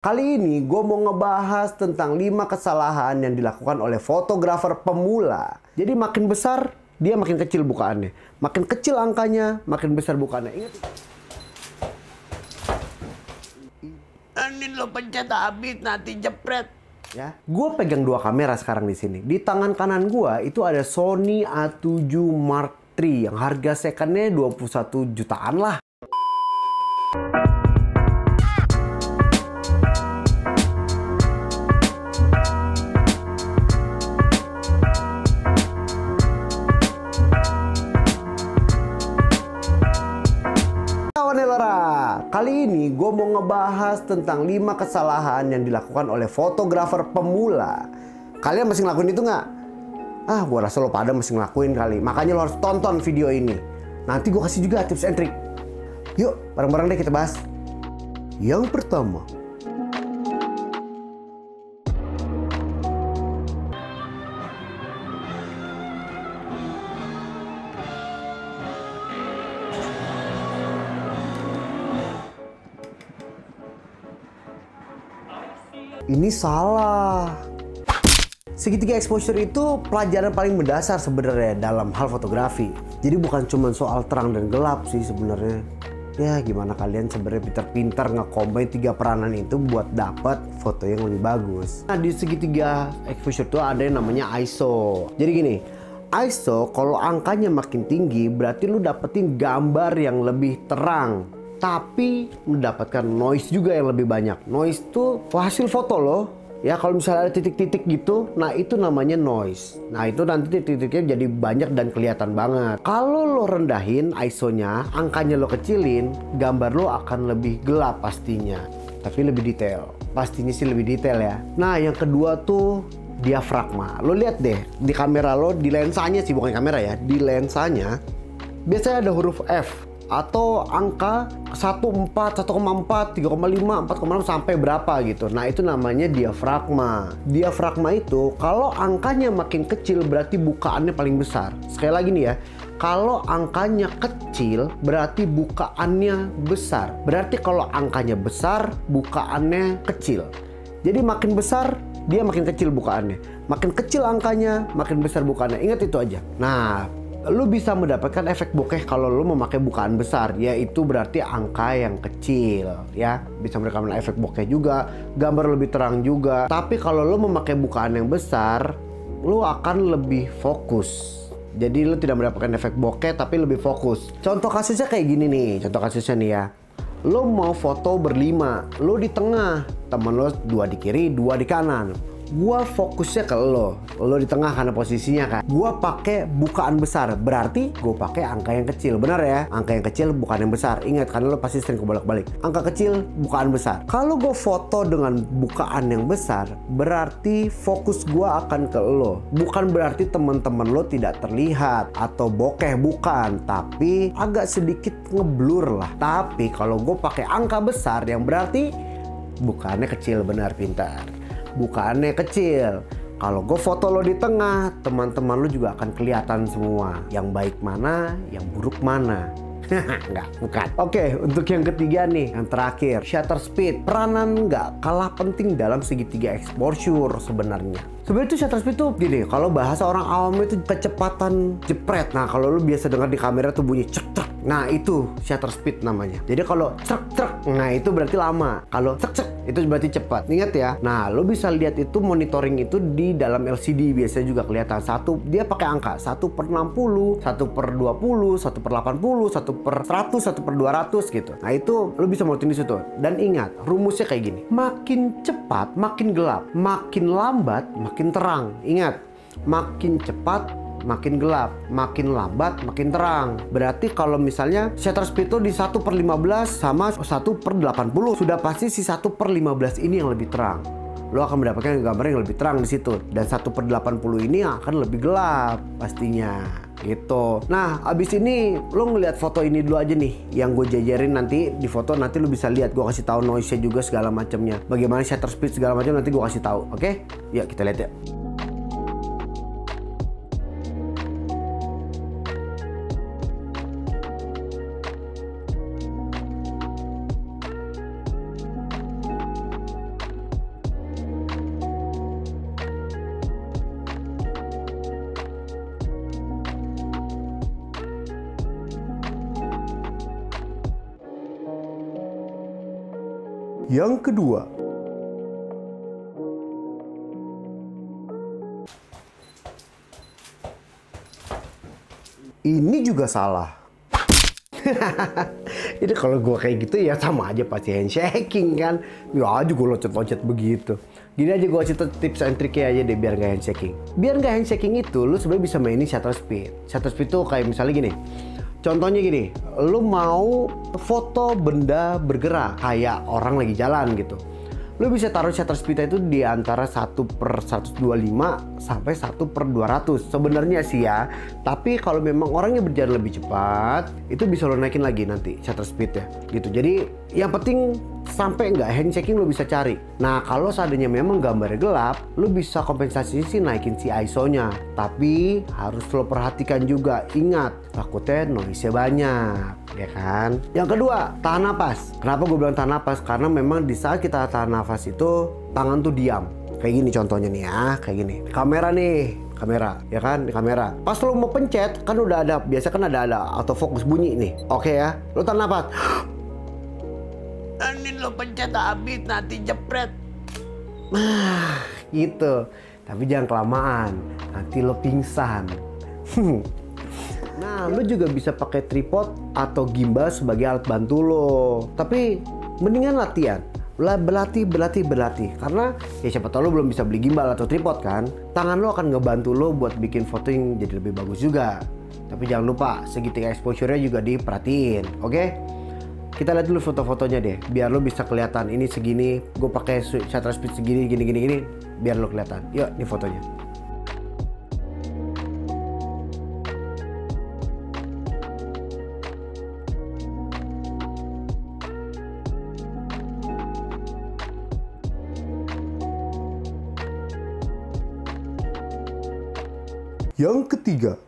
Kali ini gue mau ngebahas tentang 5 kesalahan yang dilakukan oleh fotografer pemula. Jadi makin besar, dia makin kecil bukaannya. Makin kecil angkanya, makin besar bukaannya. Ingat. Ini lo pencet habis, nanti jepret. Ya, gue pegang 2 kamera sekarang di sini. Di tangan kanan gue itu ada Sony A7 Mark III yang harga secondnya 21 jutaan lah. Kali ini gue mau ngebahas tentang 5 kesalahan yang dilakukan oleh fotografer pemula. Kalian masih ngelakuin itu nggak? Gue rasa lo pada masih ngelakuin kali. Makanya lo harus tonton video ini. Nanti gue kasih juga tips and trick. Yuk, bareng-bareng deh kita bahas. Yang pertama, ini salah. Segitiga exposure itu pelajaran paling mendasar sebenarnya dalam hal fotografi. Jadi bukan cuma soal terang dan gelap sih sebenarnya. Ya gimana kalian sebenarnya pintar-pintar nge-combine 3 peranan itu buat dapat foto yang lebih bagus. Nah di segitiga exposure itu ada yang namanya ISO. Jadi gini, ISO kalau angkanya makin tinggi berarti lu dapetin gambar yang lebih terang. Tapi mendapatkan noise juga yang lebih banyak. Noise itu hasil foto loh. Ya kalau misalnya ada titik-titik gitu, nah itu namanya noise. Nah itu nanti titik-titiknya jadi banyak dan kelihatan banget. Kalau lo rendahin ISO-nya, angkanya lo kecilin, gambar lo akan lebih gelap pastinya. Tapi lebih detail. Pastinya sih lebih detail ya. Nah yang kedua tuh diafragma. Lo lihat deh di kamera lo, di lensanya sih, bukan kamera ya. Di lensanya biasanya ada huruf F atau angka 1,4, 1,4, 3,5, 4,6 sampai berapa gitu. Nah itu namanya diafragma. Diafragma itu kalau angkanya makin kecil berarti bukaannya paling besar. Sekali lagi nih ya, kalau angkanya kecil berarti bukaannya besar. Berarti kalau angkanya besar bukaannya kecil. Jadi makin besar dia makin kecil bukaannya. Makin kecil angkanya makin besar bukaannya. Ingat itu aja. Nah lu bisa mendapatkan efek bokeh kalau lu memakai bukaan besar, yaitu berarti angka yang kecil ya. Bisa mendapatkan efek bokeh juga, gambar lebih terang juga. Tapi kalau lu memakai bukaan yang besar, lu akan lebih fokus. Jadi lu tidak mendapatkan efek bokeh tapi lebih fokus. Contoh kasusnya kayak gini nih, contoh kasusnya nih ya. Lu mau foto berlima, lu di tengah, temen lu 2 di kiri, 2 di kanan. Gua fokusnya ke lo di tengah karena posisinya kan. Gua pakai bukaan besar, berarti gua pakai angka yang kecil, benar ya? Angka yang kecil bukaan yang besar. Ingat karena lo pasti sering kebolak-balik. Angka kecil bukaan besar. Kalau gua foto dengan bukaan yang besar, berarti fokus gua akan ke lo. Bukan berarti teman-teman lo tidak terlihat atau bokeh, bukan. Tapi agak sedikit ngeblur lah. Tapi kalau gua pakai angka besar, yang berarti bukaannya kecil, benar, pintar. Bukaannya kecil. Kalau gue foto lo di tengah, teman-teman lo juga akan kelihatan semua. Yang baik mana, yang buruk mana. Enggak, bukan. Oke, untuk yang ketiga nih, yang terakhir, shutter speed. Peranan nggak kalah penting dalam segitiga exposure sebenarnya. Sebenarnya itu shutter speed tuh gini, kalau bahasa orang awam itu kecepatan jepret. Nah, kalau lu biasa dengar di kamera tuh bunyi cek cek. Nah, itu shutter speed namanya. Jadi kalau cek cek, nah itu berarti lama. Kalau cek cek, itu berarti cepat. Ingat ya. Nah, lu bisa lihat itu monitoring itu di dalam LCD biasanya juga kelihatan. Satu, dia pakai angka 1/60, 1/20, 1/80, 1/100, 1/200 gitu. Nah, itu lu bisa monitoring di situ. Dan ingat, rumusnya kayak gini. Makin cepat, makin gelap. Makin lambat, makin terang. Ingat, makin cepat makin gelap, makin lambat makin terang. Berarti kalau misalnya shutter speed itu di 1/15 sama 1/80, sudah pasti si 1/15 ini yang lebih terang. Lo akan mendapatkan gambar yang lebih terang di situ. Dan 1/80 ini akan lebih gelap pastinya. Gitu. Nah, abis ini lo ngeliat foto ini dulu aja nih, yang gue jajarin nanti di foto. Nanti lo bisa lihat, gue kasih tahu noise-nya juga segala macamnya. Bagaimana shutter speed segala macam nanti gue kasih tahu. Oke? Yuk kita lihat ya. Yang kedua, ini juga salah. Ini kalau gue kayak gitu ya sama aja pasti handshaking kan. Ya aja gue loncat-loncat begitu. Gini aja gue kasih tips and triknya aja deh biar gak handshaking. Biar gak handshaking itu lu sebenarnya bisa mainin shutter speed. Shutter speed tuh kayak misalnya gini. Contohnya gini, lu mau foto benda bergerak kayak orang lagi jalan gitu. Lu bisa taruh shutter speed itu di antara 1/125 sampai 1/200 sebenarnya sih ya. Tapi kalau memang orangnya berjalan lebih cepat, itu bisa lo naikin lagi nanti shutter speednya gitu. Jadi yang penting sampai nggak handshaking lo bisa cari. Nah kalau seandainya memang gambarnya gelap, lo bisa kompensasi sih naikin si ISO-nya. Tapi harus lo perhatikan juga, ingat takutnya noise-nya banyak, ya kan? Yang kedua, tahan napas. Kenapa gue bilang tahan napas? Karena memang di saat kita tahan nafas itu tangan tuh diam. Kayak gini contohnya nih ya, kayak gini. Kamera nih, kamera, ya kan? Di kamera. Pas lo mau pencet, kan udah ada, biasa kan ada autofocus bunyi nih. Oke ya, lo tahan napas. Ini lo pencet habis nanti jepret. Nah, gitu. Tapi jangan kelamaan, nanti lo pingsan. Nah, lo juga bisa pakai tripod atau gimbal sebagai alat bantu lo. Tapi mendingan latihan. Berlatih. Karena ya siapa tahu lo belum bisa beli gimbal atau tripod kan. Tangan lo akan ngebantu lo buat bikin foto yang jadi lebih bagus juga. Tapi jangan lupa segitiga exposure-nya juga diperhatiin, oke? Kita lihat dulu foto-fotonya deh, biar lo bisa kelihatan ini segini, gue pakai shutter speed segini, gini, biar lo kelihatan. Yuk, ini fotonya. Yang ketiga,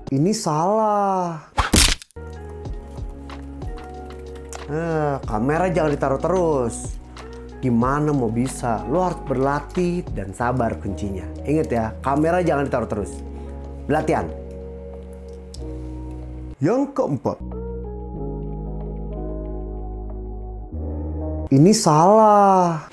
ini salah. Kamera jangan ditaruh terus. Gimana mau bisa? Lo harus berlatih dan sabar kuncinya. Ingat ya, kamera jangan ditaruh terus. Latihan. Yang keempat, ini salah.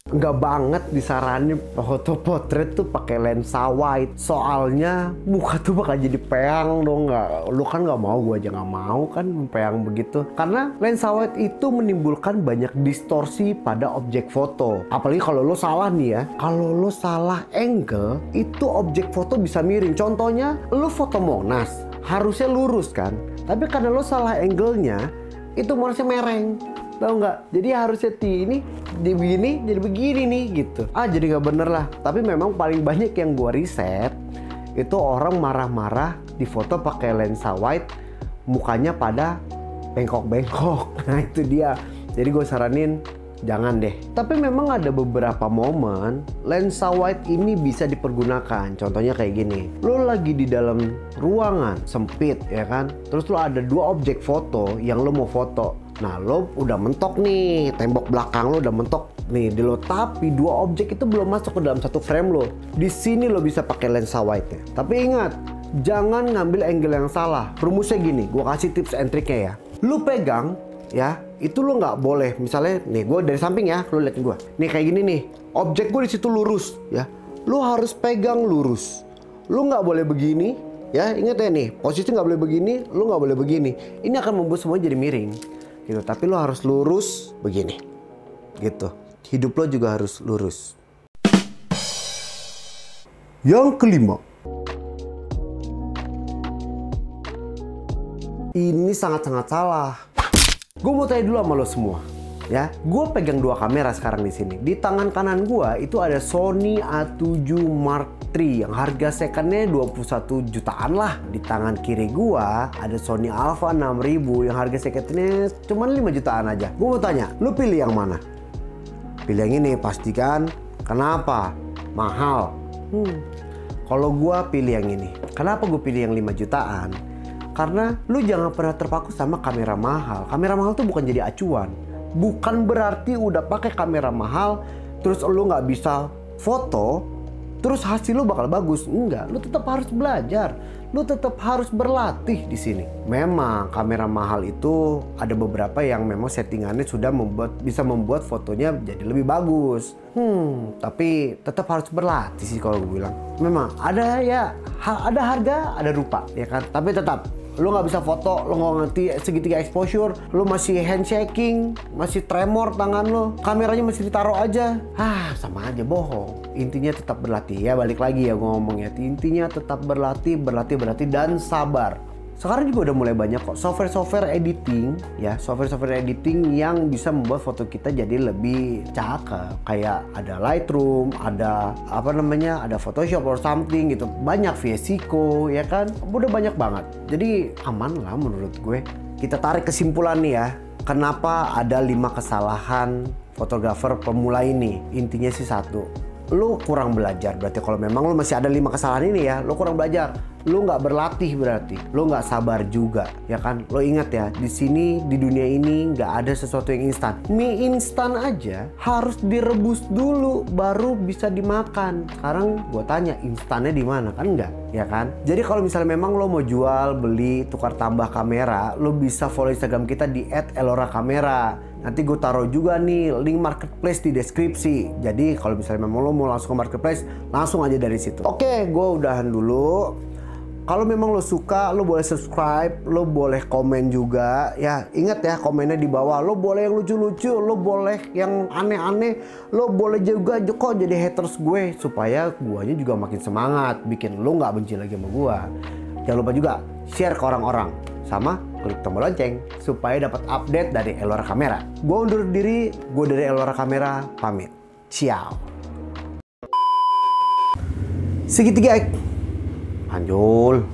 Enggak banget disaranin foto potret tuh pakai lensa wide. Soalnya muka tuh bakal jadi peang dong. Nggak, lu kan nggak mau, gue aja nggak mau kan peang begitu. Karena lensa wide itu menimbulkan banyak distorsi pada objek foto. Apalagi kalau lo salah nih ya. Kalau lo salah angle, itu objek foto bisa miring. Contohnya, lo foto Monas, harusnya lurus kan. Tapi karena lo salah angle-nya, itu Monasnya mereng. Tahu nggak? Jadi harusnya ini begini jadi begini nih gitu. Jadi nggak bener lah. Tapi memang paling banyak yang gua riset itu orang marah-marah di foto pakai lensa wide, mukanya pada bengkok-bengkok. Nah itu dia. Jadi gue saranin jangan deh. Tapi memang ada beberapa momen lensa wide ini bisa dipergunakan. Contohnya kayak gini. Lo lagi di dalam ruangan sempit ya kan. Terus lo ada dua objek foto yang lo mau foto. Nah lo udah mentok nih, tembok belakang lo udah mentok nih di lo, tapi dua objek itu belum masuk ke dalam satu frame lo. Di sini lo bisa pakai lensa wide-nya. Tapi ingat, jangan ngambil angle yang salah. Rumusnya gini, gue kasih tips and triknya ya. Lo pegang ya, itu lo nggak boleh. Misalnya nih, gue dari samping ya, lo liatin gue. Nih kayak gini nih, objek gue di situ lurus ya. Lo harus pegang lurus. Lo nggak boleh begini ya. Ingat ya nih, posisi nggak boleh begini, lo nggak boleh begini. Ini akan membuat semuanya jadi miring. Gitu, tapi lo harus lurus begini gitu. Hidup lo juga harus lurus. Yang kelima, ini sangat-sangat salah. Gue mau tanya dulu sama lo semua ya. Gue pegang dua kamera sekarang di sini. Di tangan kanan gue itu ada Sony A7 Mark III yang harga secondnya 21 jutaan lah. Di tangan kiri gue ada Sony Alpha 6000 yang harga secondnya cuma 5 jutaan aja. Gue mau tanya, lu pilih yang mana? Pilih yang ini pastikan. Kenapa? Mahal. Kalau gue pilih yang ini. Kenapa gue pilih yang 5 jutaan? Karena lu jangan pernah terpaku sama kamera mahal. Kamera mahal tuh bukan jadi acuan. Bukan berarti udah pakai kamera mahal terus lu nggak bisa foto, terus hasil lu bakal bagus. Enggak, lu tetap harus belajar. Lu tetap harus berlatih di sini. Memang kamera mahal itu ada beberapa yang memang settingannya sudah bisa membuat fotonya jadi lebih bagus. Tapi tetap harus berlatih sih kalau gue bilang. Memang ada ada harga, ada rupa, ya kan. Tapi tetap lu nggak bisa foto, lu nggak ngerti segitiga exposure, lu masih handshaking, masih tremor tangan lu, kameranya masih ditaruh aja, sama aja bohong. Intinya tetap berlatih ya, balik lagi ya gue ngomongnya. Intinya tetap berlatih dan sabar. Sekarang juga udah mulai banyak kok software editing ya, software editing yang bisa membuat foto kita jadi lebih cakep. Kayak ada Lightroom, ada ada Photoshop or something gitu. Banyak VSCO ya kan, udah banyak banget. Jadi aman lah menurut gue. Kita tarik kesimpulan nih ya, kenapa ada 5 kesalahan fotografer pemula ini. Intinya sih satu, lu kurang belajar. Berarti kalau memang lu masih ada 5 kesalahan ini ya, lu kurang belajar. Lu nggak berlatih berarti, lu nggak sabar juga, ya kan? Lo ingat ya, di sini di dunia ini nggak ada sesuatu yang instan. Mie instan aja harus direbus dulu baru bisa dimakan. Sekarang gue tanya, instannya di mana? Kan nggak, ya kan? Jadi kalau misalnya memang lo mau jual, beli, tukar tambah kamera, lo bisa follow Instagram kita di @elora_kamera. Nanti gue taruh juga nih link marketplace di deskripsi. Jadi kalau misalnya memang lo mau langsung ke marketplace, langsung aja dari situ. Oke, gue udahan dulu. Kalau memang lo suka, lo boleh subscribe, lo boleh komen juga. Ya, ingat ya komennya di bawah. Lo boleh yang lucu-lucu, lo boleh yang aneh-aneh, lo boleh juga kok jadi haters gue supaya guanya juga makin semangat, bikin lo nggak benci lagi sama gua. Jangan lupa juga share ke orang-orang, sama klik tombol lonceng supaya dapat update dari Elora Kamera. Gue undur diri, gue dari Elora Kamera pamit. Ciao. Segitiga Anjol.